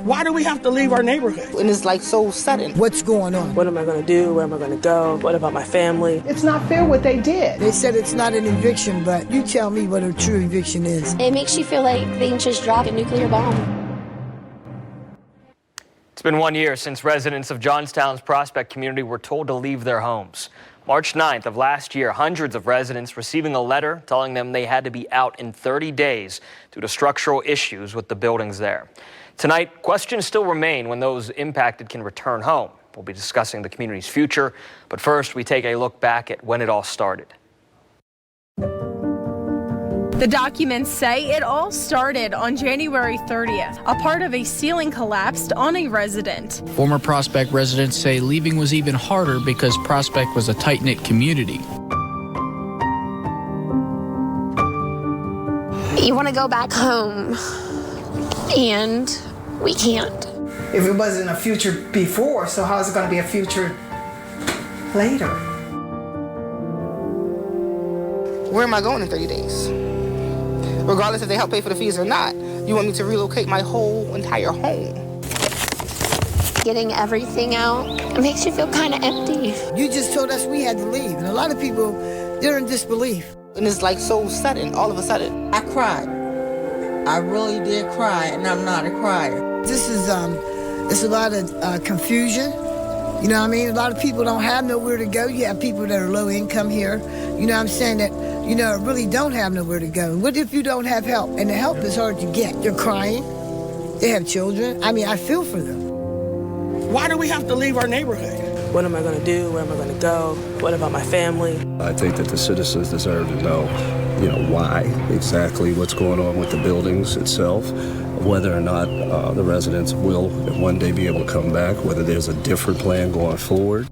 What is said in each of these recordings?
Why do we have to leave our neighborhood? And it's like so sudden. What's going on? What am I going to do? Where am I going to go? What about my family? It's not fair what they did. They said it's not an eviction, but you tell me what a true eviction is. It makes you feel like they can just drop a nuclear bomb. It's been 1 year since residents of Johnstown's Prospect community were told to leave their homes. March 9th of last year, hundreds of residents receiving a letter telling them they had to be out in 30 days due to structural issues with the buildings there. Tonight, questions still remain when those impacted can return home. We'll be discussing the community's future, but first we take a look back at when it all started. The documents say it all started on January 30th. A part of a ceiling collapsed on a resident. Former Prospect residents say leaving was even harder because Prospect was a tight-knit community. You want to go back home, and we can't. If it wasn't a future before, so how is it going to be a future later? Where am I going in 30 days? Regardless if they help pay for the fees or not, you want me to relocate my whole entire home. Getting everything out, it makes you feel kind of empty. You just told us we had to leave, and a lot of people, they're in disbelief. And it's like so sudden, all of a sudden. I cried. I really did cry, and I'm not a crier. This is, it's a lot of confusion. You know what I mean? A lot of people don't have nowhere to go. You have people that are low income here. You know what I'm saying? That, you know, really don't have nowhere to go. What if you don't have help? And the help is hard to get. They're crying. They have children. I mean, I feel for them. Why do we have to leave our neighborhood? What am I going to do? Where am I going to go? What about my family? I think that the citizens deserve to know, why exactly what's going on with the buildings itself, whether or not the residents will one day be able to come back, whether there's a different plan going forward.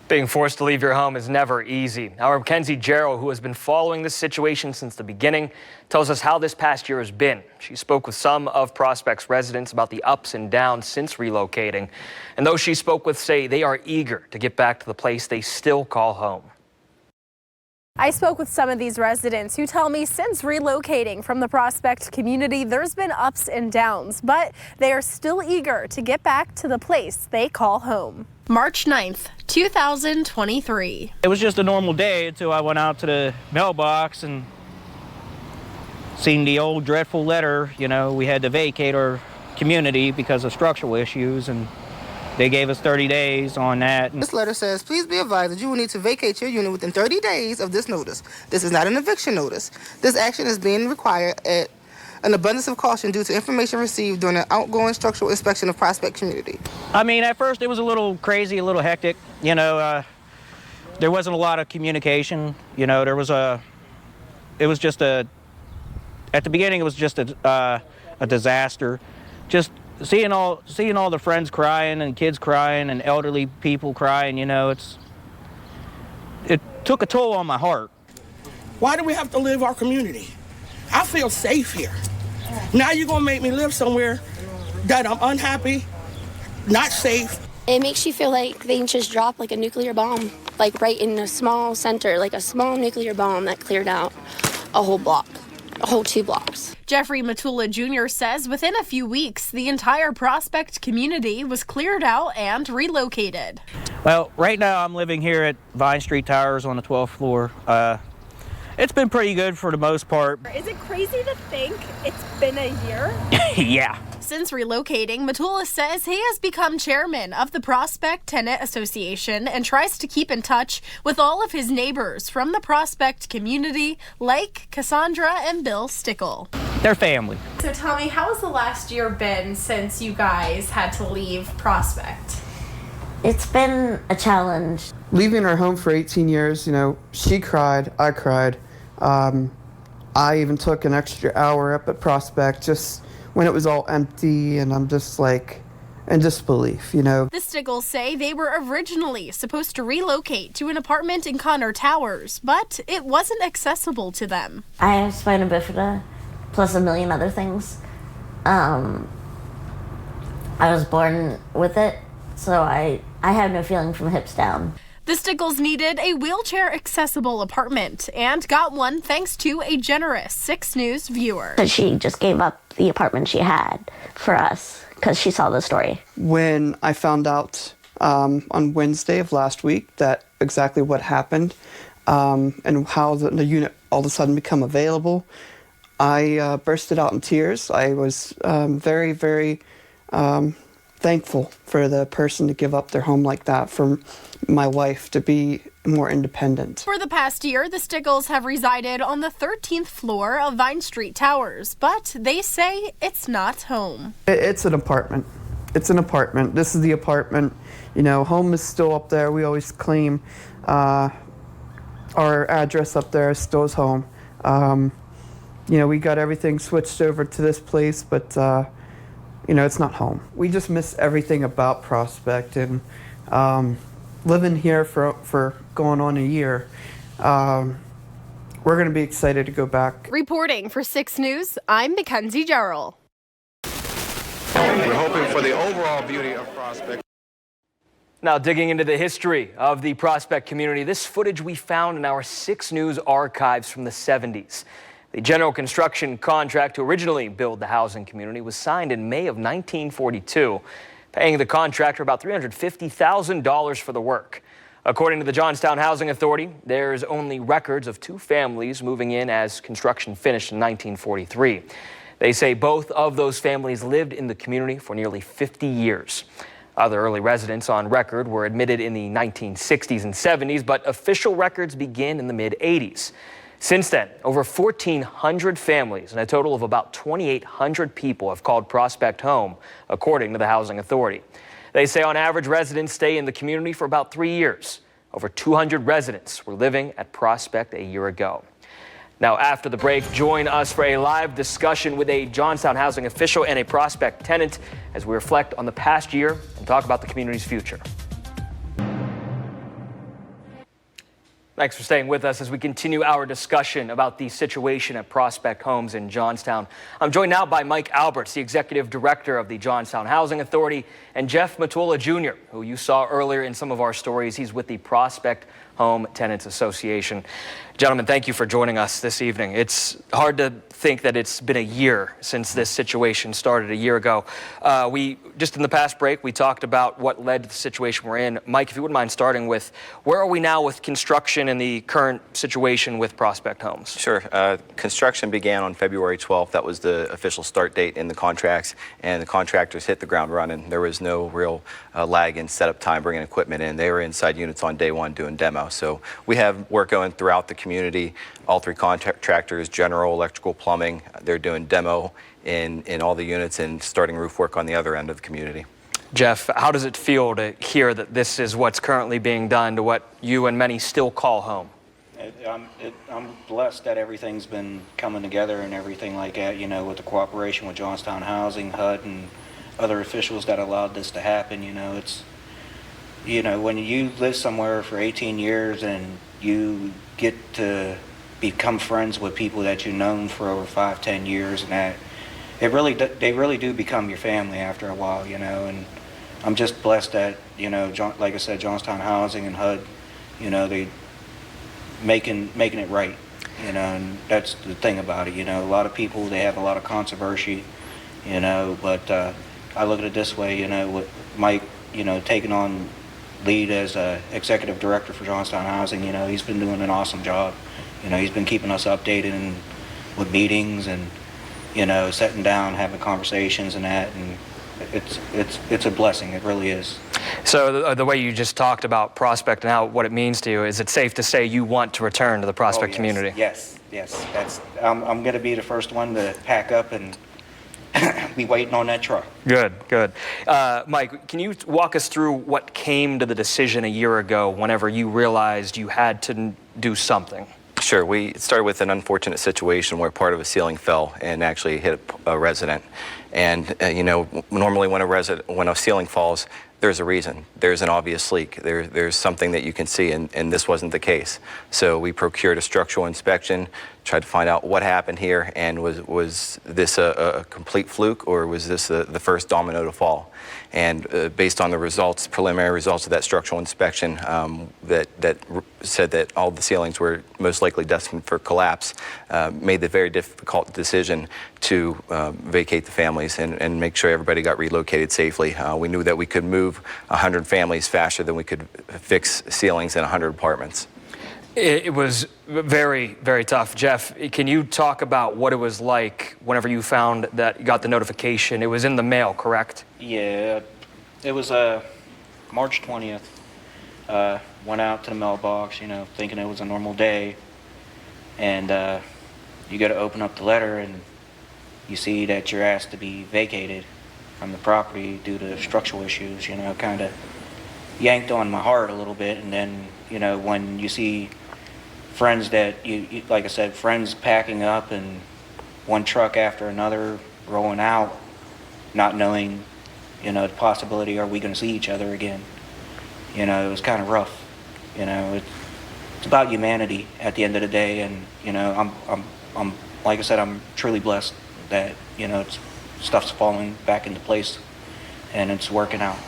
Being forced to leave your home is never easy. Our Mackenzie Jarrell, who has been following this situation since the beginning, tells us how this past year has been. She spoke with some of Prospect's residents about the ups and downs since relocating. And those she spoke with say they are eager to get back to the place they still call home. I spoke with some of these residents who tell me since relocating from the Prospect community, there's been ups and downs, but they are still eager to get back to the place they call home. March 9th, 2023. It was just a normal day until I went out to the mailbox and seen the old dreadful letter. We had to vacate our community because of structural issues, and they gave us 30 days on that. This letter says, please be advised that you will need to vacate your unit within 30 days of this notice. This is not an eviction notice. This action is being required at an abundance of caution due to information received during an outgoing structural inspection of Prospect community. I mean, at first it was a little crazy, a little hectic. There wasn't a lot of communication. At the beginning it was just a disaster. Just seeing all the friends crying and kids crying and elderly people crying, it took a toll on my heart. Why do we have to leave our community? I feel safe here. Now you're going to make me live somewhere that I'm unhappy, not safe. It makes you feel like they can just drop like a nuclear bomb, like right in a small center, like a small nuclear bomb that cleared out a whole block, a whole 2 blocks. Jeffrey Matula Jr. says within a few weeks, the entire Prospect community was cleared out and relocated. Well, right now I'm living here at Vine Street Towers on the 12th floor. It's been pretty good for the most part. Is it crazy to think it's been a year? Yeah. Since relocating, Matula says he has become chairman of the Prospect Tenant Association and tries to keep in touch with all of his neighbors from the Prospect community, like Cassandra and Bill Stickle. They're family. So tell me, how has the last year been since you guys had to leave Prospect? It's been a challenge. Leaving our home for 18 years, she cried, I cried. I even took an extra hour up at Prospect just when it was all empty, and I'm just like in disbelief, The Stickles say they were originally supposed to relocate to an apartment in Connor Towers, but it wasn't accessible to them. I have spina bifida, plus a million other things. I was born with it, so I have no feeling from the hips down. The Stickles needed a wheelchair-accessible apartment and got one thanks to a generous 6 News viewer. She just gave up the apartment she had for us because she saw the story. When I found out on Wednesday of last week that exactly what happened and how the unit all of a sudden become available, I bursted out in tears. I was very, very thankful for the person to give up their home like that, for my wife to be more independent. For the past year, the Stickles have resided on the 13th floor of Vine Street Towers, but they say it's not home. It's an apartment. It's an apartment. This is the apartment. You know, home is still up there. We always claim our address up there still is home. You know, we got everything switched over to this place, but you know, it's not home. We just miss everything about Prospect, and living here for going on a year, we're going to be excited to go back. Reporting for 6 News, I'm Mackenzie Jarrell. We're hoping for the overall beauty of Prospect. Now, digging into the history of the Prospect community, this footage we found in our 6 News archives from the 70s. The general construction contract to originally build the housing community was signed in May of 1942, paying the contractor about $350,000 for the work. According to the Johnstown Housing Authority, there's only records of 2 families moving in as construction finished in 1943. They say both of those families lived in the community for nearly 50 years. Other early residents on record were admitted in the 1960s and 70s, but official records begin in the mid-80s. Since then, over 1,400 families and a total of about 2,800 people have called Prospect home, according to the Housing Authority. They say on average, residents stay in the community for about 3 years. Over 200 residents were living at Prospect a year ago. Now, after the break, join us for a live discussion with a Johnstown housing official and a Prospect tenant as we reflect on the past year and talk about the community's future. Thanks for staying with us as we continue our discussion about the situation at Prospect Homes in Johnstown. I'm joined now by Mike Alberts, the Executive Director of the Johnstown Housing Authority, and Jeff Matula Jr., who you saw earlier in some of our stories. He's with the Prospect Home Tenants Association. Gentlemen, thank you for joining us this evening. It's hard to think that it's been a year since this situation started a year ago. Just in the past break, we talked about what led to the situation we're in. Mike, if you wouldn't mind starting with, where are we now with construction and the current situation with Prospect Homes? Sure. Construction began on February 12th. That was the official start date in the contracts, and the contractors hit the ground running. There was no real lag in setup time bringing equipment in. They were inside units on day one doing demo. So we have work going throughout the community. All 3 contractors, general, electrical, plumbing, they're doing demo in all the units and starting roof work on the other end of the community. Jeff, how does it feel to hear that this is what's currently being done to what you and many still call home? I'm blessed that everything's been coming together and everything like that, you know, with the cooperation with Johnstown Housing, HUD, and other officials that allowed this to happen. You know, it's, you know, when you live somewhere for 18 years and you get to become friends with people that you've known for over 5-10 years, and that they really do become your family after a while, you know. And I'm just blessed that, you know, like I said, Johnstown Housing and HUD, you know, they making it right, you know. And that's the thing about it, you know. A lot of people, they have a lot of controversy, you know, but I look at it this way, you know, with Mike, you know, taking on lead as executive director for Johnstown Housing, you know, he's been doing an awesome job. You know, he's been keeping us updated with meetings and, you know, sitting down, having conversations and that, and it's a blessing. It really is. So the way you just talked about Prospect and how what it means to you, is it safe to say you want to return to the Prospect community? Yes. I'm going to be the first one to pack up and be waiting on that truck. Good. Mike, can you walk us through what came to the decision a year ago whenever you realized you had to do something? Sure. We started with an unfortunate situation where part of a ceiling fell and actually hit a resident. And you know, normally when a ceiling falls, there's a reason. There's an obvious leak. There's something that you can see, and this wasn't the case. So we procured a structural inspection, tried to find out what happened here, and was this a complete fluke, or was this the first domino to fall? And based on the results, preliminary results of that structural inspection, that said that all the ceilings were most likely destined for collapse, made the very difficult decision to vacate the families and make sure everybody got relocated safely. We knew that we could move 100 families faster than we could fix ceilings in 100 apartments. It was very, very tough. Jeff, can you talk about what it was like whenever you found that you got the notification? It was in the mail, correct? Yeah, it was March 20th. Went out to the mailbox, thinking it was a normal day. And you got to open up the letter and you see that you're asked to be vacated from the property due to structural issues, kind of yanked on my heart a little bit. And then, when you see friends that you like I said, friends packing up and one truck after another rolling out, not knowing, the possibility, are we going to see each other again? It was kind of rough. It's about humanity at the end of the day, and I'm like I said, I'm truly blessed that stuff's falling back into place and it's working out.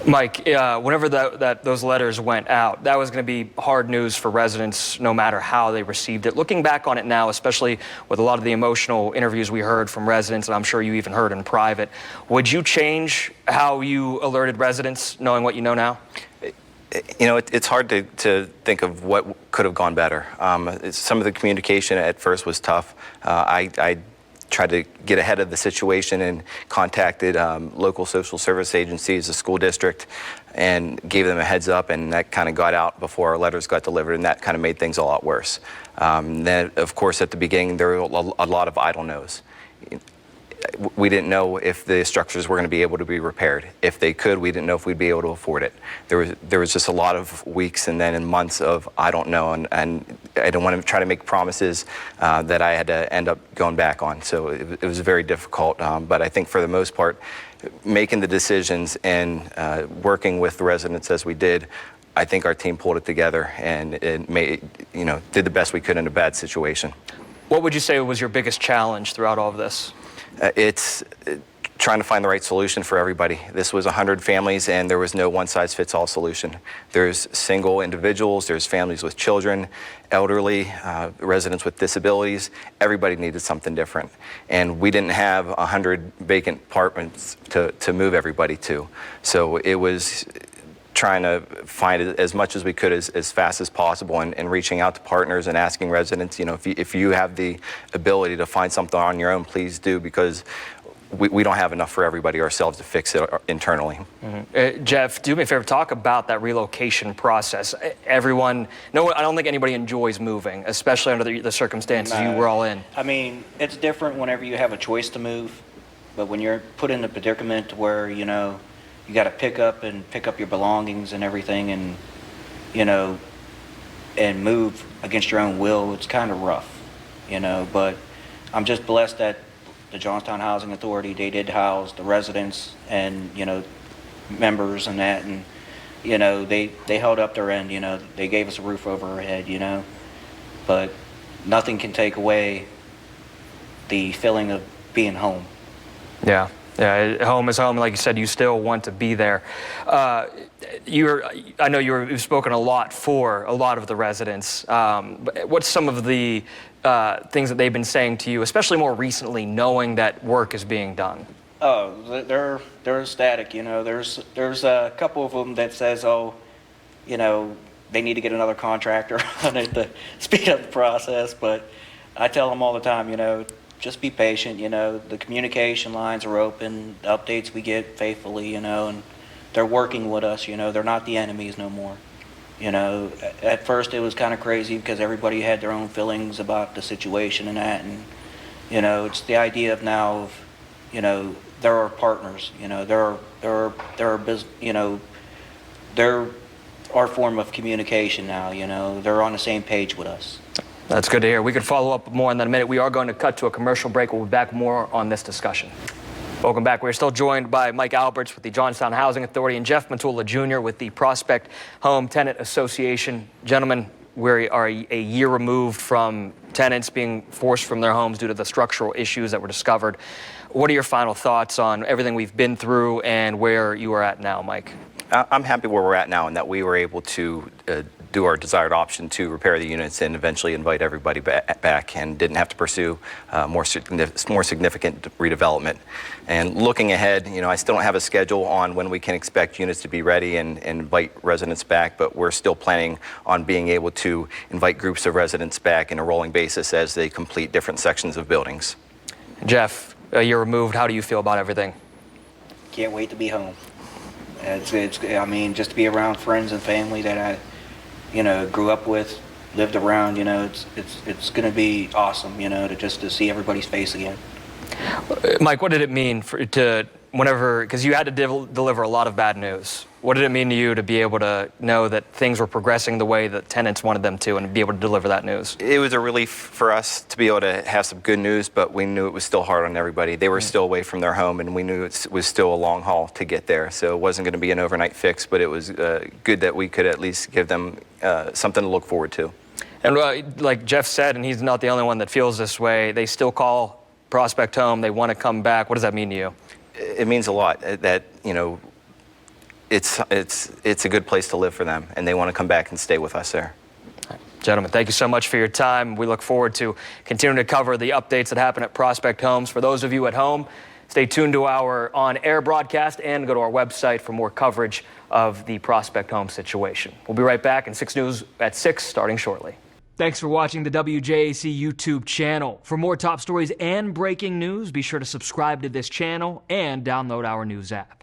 Mike, whenever those letters went out, that was going to be hard news for residents no matter how they received it. Looking back on it now, especially with a lot of the emotional interviews we heard from residents, and I'm sure you even heard in private, would you change how you alerted residents knowing what you know now? It's hard to think of what could have gone better. Some of the communication at first was tough. I tried to get ahead of the situation and contacted local social service agencies, the school district, and gave them a heads up, and that kind of got out before our letters got delivered, and that kind of made things a lot worse. Then, of course, at the beginning, there were a lot of idle no's. We didn't know if the structures were going to be able to be repaired. If they could, we didn't know if we'd be able to afford it. There was just a lot of weeks and then in months of I don't know, and I don't want to try to make promises that I had to end up going back on. So it was very difficult, but I think for the most part, making the decisions and working with the residents as we did, I think our team pulled it together and it did the best we could in a bad situation. What would you say was your biggest challenge throughout all of this? It's trying to find the right solution for everybody. This was 100 families and there was no one-size-fits-all solution. There's single individuals, there's families with children, elderly, residents with disabilities. Everybody needed something different. And we didn't have 100 vacant apartments to move everybody to. So it was trying to find as much as we could as fast as possible and reaching out to partners and asking residents, if you have the ability to find something on your own, please do, because we don't have enough for everybody ourselves to fix it internally. Mm-hmm. Jeff, do me a favor, talk about that relocation process. I don't think anybody enjoys moving, especially under the circumstances you were all in. I mean, it's different whenever you have a choice to move, but when you're put in a predicament where, you got to pick up your belongings and everything and, and move against your own will, it's kind of rough, but I'm just blessed that the Johnstown Housing Authority, they did house the residents and, members and that, and, they held up their end, they gave us a roof over our head, but nothing can take away the feeling of being home. Yeah. Yeah, home is home. Like you said, you still want to be there. I know you've spoken a lot for a lot of the residents. What's some of the things that they've been saying to you, especially more recently, knowing that work is being done? Oh, they're ecstatic. There's a couple of them that says, they need to get another contractor on it to speed up the process. But I tell them all the time, just be patient, the communication lines are open, the updates we get faithfully, and they're working with us, they're not the enemies no more. At first it was kind of crazy because everybody had their own feelings about the situation and that, and, it's the idea of now of, they're our partners, they're our form of communication now, they're on the same page with us. That's good to hear. We could follow up more on that in a minute. We are going to cut to a commercial break. We'll be back more on this discussion. Welcome back. We're still joined by Mike Alberts with the Johnstown Housing Authority and Jeff Matula Jr. with the Prospect Home Tenant Association. Gentlemen, we are a year removed from tenants being forced from their homes due to the structural issues that were discovered. What are your final thoughts on everything we've been through and where you are at now, Mike? I'm happy where we're at now and that we were able to do our desired option to repair the units and eventually invite everybody back and didn't have to pursue more significant redevelopment. And looking ahead, I still don't have a schedule on when we can expect units to be ready and invite residents back, but we're still planning on being able to invite groups of residents back in a rolling basis as they complete different sections of buildings. Jeff, a year removed, how do you feel about everything? Can't wait to be home. I mean, just to be around friends and family that I grew up with, lived around, it's going to be awesome, to see everybody's face again. Mike, what did it mean because you had to deliver a lot of bad news. What did it mean to you to be able to know that things were progressing the way that tenants wanted them to and be able to deliver that news? It was a relief for us to be able to have some good news, but we knew it was still hard on everybody. They were still away from their home, and we knew it was still a long haul to get there. So it wasn't going to be an overnight fix, but it was good that we could at least give them something to look forward to. And like Jeff said, and he's not the only one that feels this way, they still call Prospect home. They want to come back. What does that mean to you? It means a lot that, it's a good place to live for them, and they want to come back and stay with us there. Gentlemen, thank you so much for your time. We look forward to continuing to cover the updates that happen at Prospect Homes. For those of you at home, stay tuned to our on-air broadcast and go to our website for more coverage of the Prospect Home situation. We'll be right back in 6 News at 6, starting shortly. Thanks for watching the WJAC YouTube channel. For more top stories and breaking news, be sure to subscribe to this channel and download our news app.